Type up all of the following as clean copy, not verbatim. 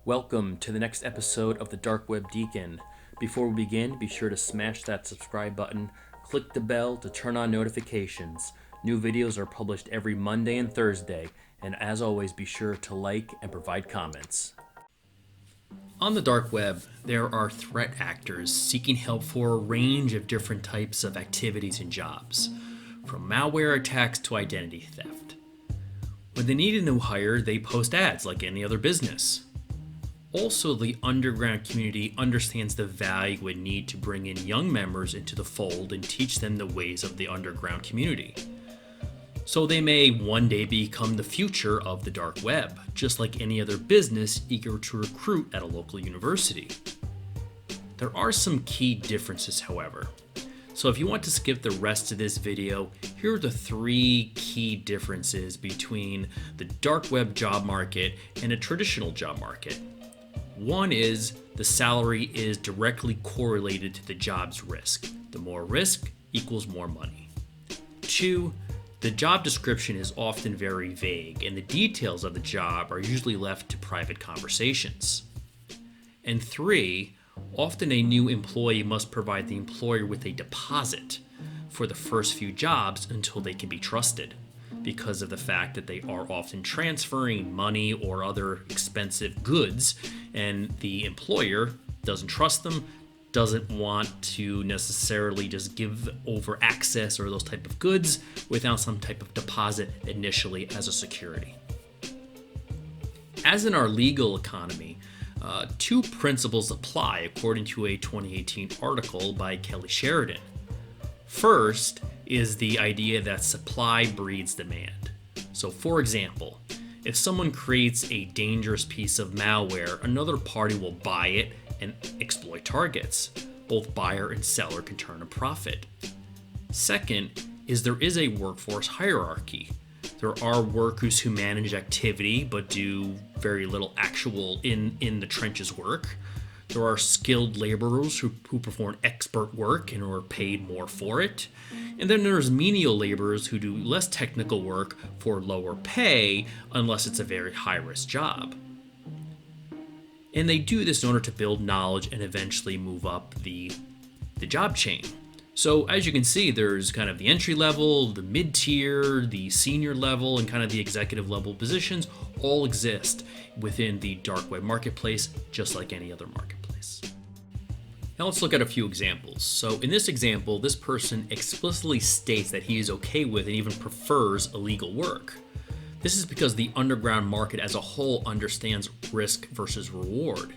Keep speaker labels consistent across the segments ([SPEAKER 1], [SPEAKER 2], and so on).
[SPEAKER 1] Welcome to the next episode of the Dark Web Deacon. Before we begin, be sure to smash that subscribe button, click the bell to turn on notifications. New videos are published every Monday and Thursday, and as always, be sure to like and provide comments. On the dark web, there are threat actors seeking help for a range of different types of activities and jobs, from malware attacks to identity theft. When they need a new hire, they post ads like any other business. Also, the underground community understands the value and need to bring in young members into the fold and teach them the ways of the underground community. So they may one day become the future of the dark web, just like any other business eager to recruit at a local university. There are some key differences, however. So if you want to skip the rest of this video, here are the 3 key differences between the dark web job market and a traditional job market. One is the salary is directly correlated to the job's risk. The more risk equals more money. 2, the job description is often very vague, and the details of the job are usually left to private conversations. And 3, often a new employee must provide the employer with a deposit for the first few jobs until they can be trusted, because of the fact that they are often transferring money or other expensive goods, and the employer doesn't trust them, doesn't want to necessarily just give over access or those type of goods without some type of deposit initially as a security. As in our legal economy, 2 principles apply according to a 2018 article by Kelly Sheridan. First is the idea that supply breeds demand. So for example, if someone creates a dangerous piece of malware, another party will buy it and exploit targets. Both buyer and seller can turn a profit. Second is there is a workforce hierarchy. There are workers who manage activity but do very little actual in the trenches work. There are skilled laborers who perform expert work and are paid more for it. And then there's menial laborers who do less technical work for lower pay unless it's a very high-risk job. And they do this in order to build knowledge and eventually move up the job chain. So as you can see, there's kind of the entry level, the mid-tier, the senior level, and kind of the executive level positions all exist within the dark web marketplace, just like any other marketplace. Now let's look at a few examples. So in this example, this person explicitly states that he is okay with and even prefers illegal work. This is because the underground market as a whole understands risk versus reward,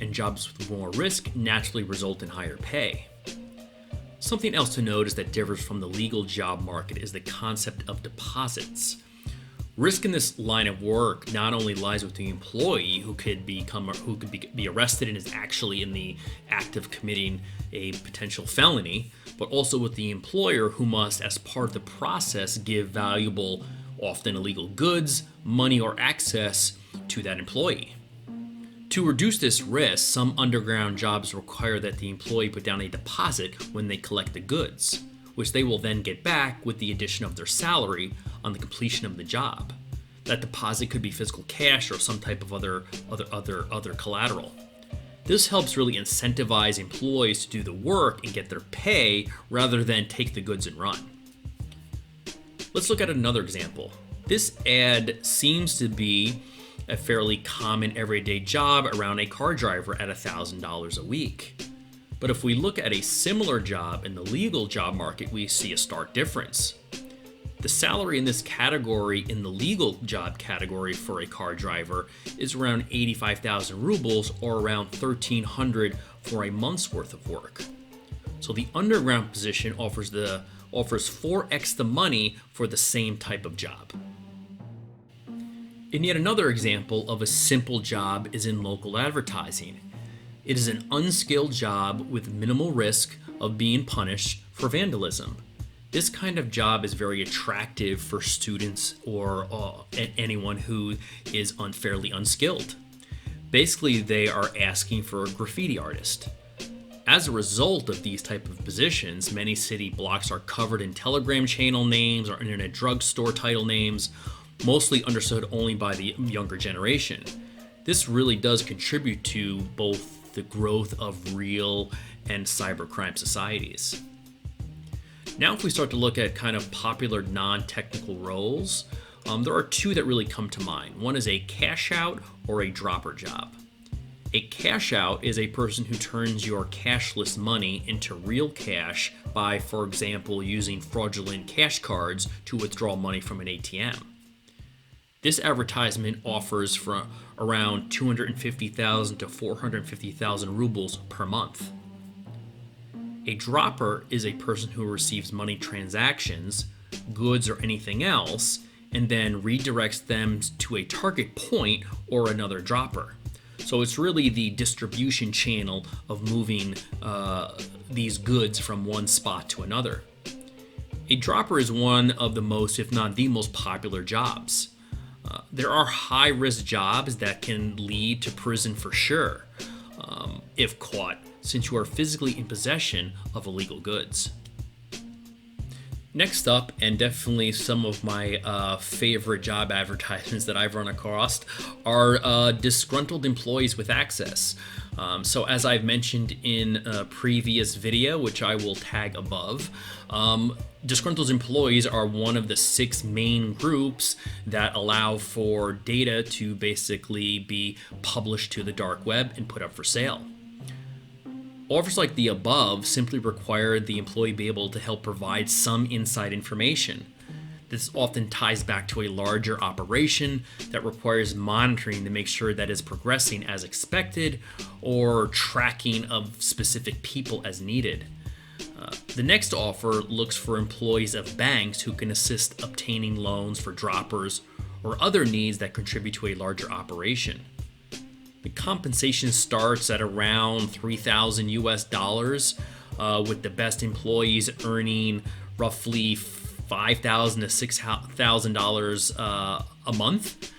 [SPEAKER 1] and jobs with more risk naturally result in higher pay. Something else to note is that differs from the legal job market is the concept of deposits. Risk in this line of work not only lies with the employee who could be arrested and is actually in the act of committing a potential felony, but also with the employer who must, as part of the process, give valuable, often illegal goods, money, or access to that employee. To reduce this risk, some underground jobs require that the employee put down a deposit when they collect the goods, which they will then get back with the addition of their salary on the completion of the job. That deposit could be physical cash or some type of other collateral. This helps really incentivize employees to do the work and get their pay rather than take the goods and run. Let's look at another example. This ad seems to be a fairly common everyday job around a car driver at $1,000 a week. But if we look at a similar job in the legal job market, we see a stark difference. The salary in this category, in the legal job category for a car driver, is around 85,000 rubles or around 1,300 for a month's worth of work. So the underground position offers 4x the money for the same type of job. And yet another example of a simple job is in local advertising. It is an unskilled job with minimal risk of being punished for vandalism. This kind of job is very attractive for students or anyone who is unfairly unskilled. Basically, they are asking for a graffiti artist. As a result of these type of positions, many city blocks are covered in Telegram channel names or internet drugstore title names, mostly understood only by the younger generation. This really does contribute to both the growth of real and cybercrime societies. Now, if we start to look at kind of popular non-technical roles, there are two that really come to mind. One is a cash out or a dropper job. A cash out is a person who turns your cashless money into real cash by, for example, using fraudulent cash cards to withdraw money from an ATM. This advertisement offers for around 250,000 to 450,000 rubles per month. A dropper is a person who receives money transactions, goods, or anything else, and then redirects them to a target point or another dropper. So it's really the distribution channel of moving these goods from one spot to another. A dropper is one of the most, if not the most popular jobs. There are high-risk jobs that can lead to prison for sure, if caught, since you are physically in possession of illegal goods. Next up, and definitely some of my favorite job advertisements that I've run across, are disgruntled employees with access. So as I've mentioned in a previous video, which I will tag above, disgruntled employees are one of the 6 main groups that allow for data to basically be published to the dark web and put up for sale. Offers like the above simply require the employee be able to help provide some inside information. This often ties back to a larger operation that requires monitoring to make sure that it's progressing as expected or tracking of specific people as needed. The next offer looks for employees of banks who can assist obtaining loans for droppers or other needs that contribute to a larger operation. The compensation starts at around $3,000 US, with the best employees earning roughly $5,000 to $6,000 a month.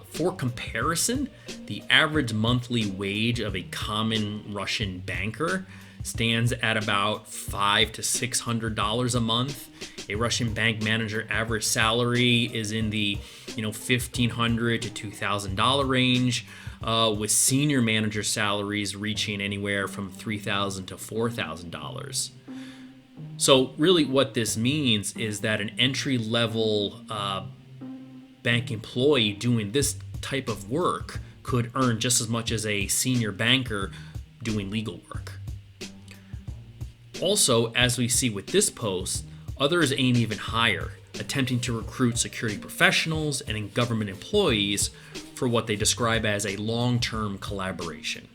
[SPEAKER 1] For comparison, the average monthly wage of a common Russian banker stands at about $500 to $600 a month. A Russian bank manager average salary is in the $1,500 to $2,000 range, with senior manager salaries reaching anywhere from $3,000 to $4,000. So really what this means is that an entry-level bank employee doing this type of work could earn just as much as a senior banker doing legal work. Also, as we see with this post, others aim even higher, attempting to recruit security professionals and government employees for what they describe as a long-term collaboration.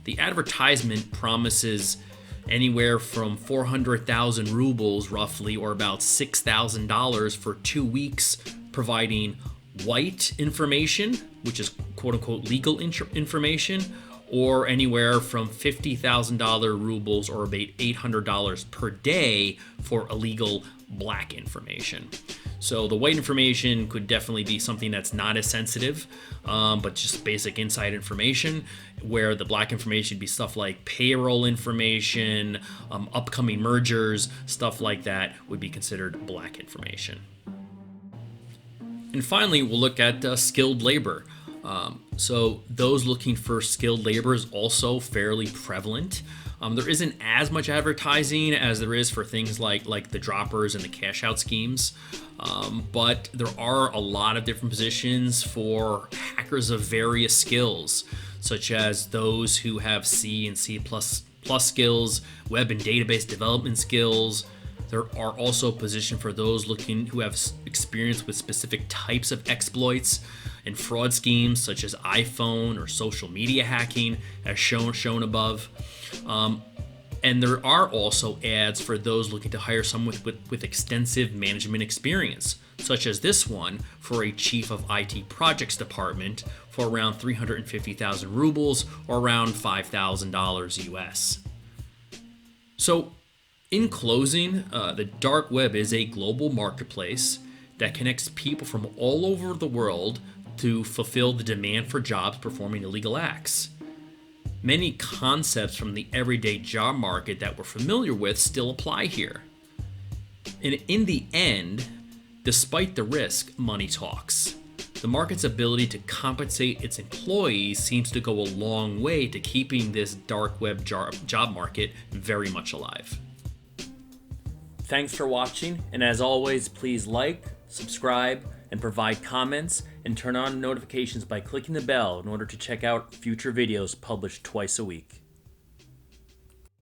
[SPEAKER 1] The advertisement promises anywhere from 400,000 rubles roughly, or about $6,000 for 2 weeks, providing white information, which is quote-unquote legal information, or anywhere from $50,000 rubles, or about $800 per day, for illegal black information. So the white information could definitely be something that's not as sensitive, but just basic inside information, where the black information would be stuff like payroll information, upcoming mergers, stuff like that would be considered black information. And finally, we'll look at skilled labor. So those looking for skilled labor is also fairly prevalent. There isn't as much advertising as there is for things like the droppers and the cash out schemes, but there are a lot of different positions for hackers of various skills, such as those who have C and C++ skills, web and database development skills. There are also positions for those who have experience with specific types of exploits and fraud schemes, such as iPhone or social media hacking, as shown above. And there are also ads for those looking to hire someone with extensive management experience, such as this one for a chief of IT projects department for around 350,000 rubles, or around $5,000 US. So, in closing, the dark web is a global marketplace that connects people from all over the world to fulfill the demand for jobs performing illegal acts. Many concepts from the everyday job market that we're familiar with still apply here. And in the end, despite the risk, money talks. The market's ability to compensate its employees seems to go a long way to keeping this dark web job market very much alive. Thanks for watching, and as always, please like, subscribe, and provide comments, and turn on notifications by clicking the bell in order to check out future videos published twice a week.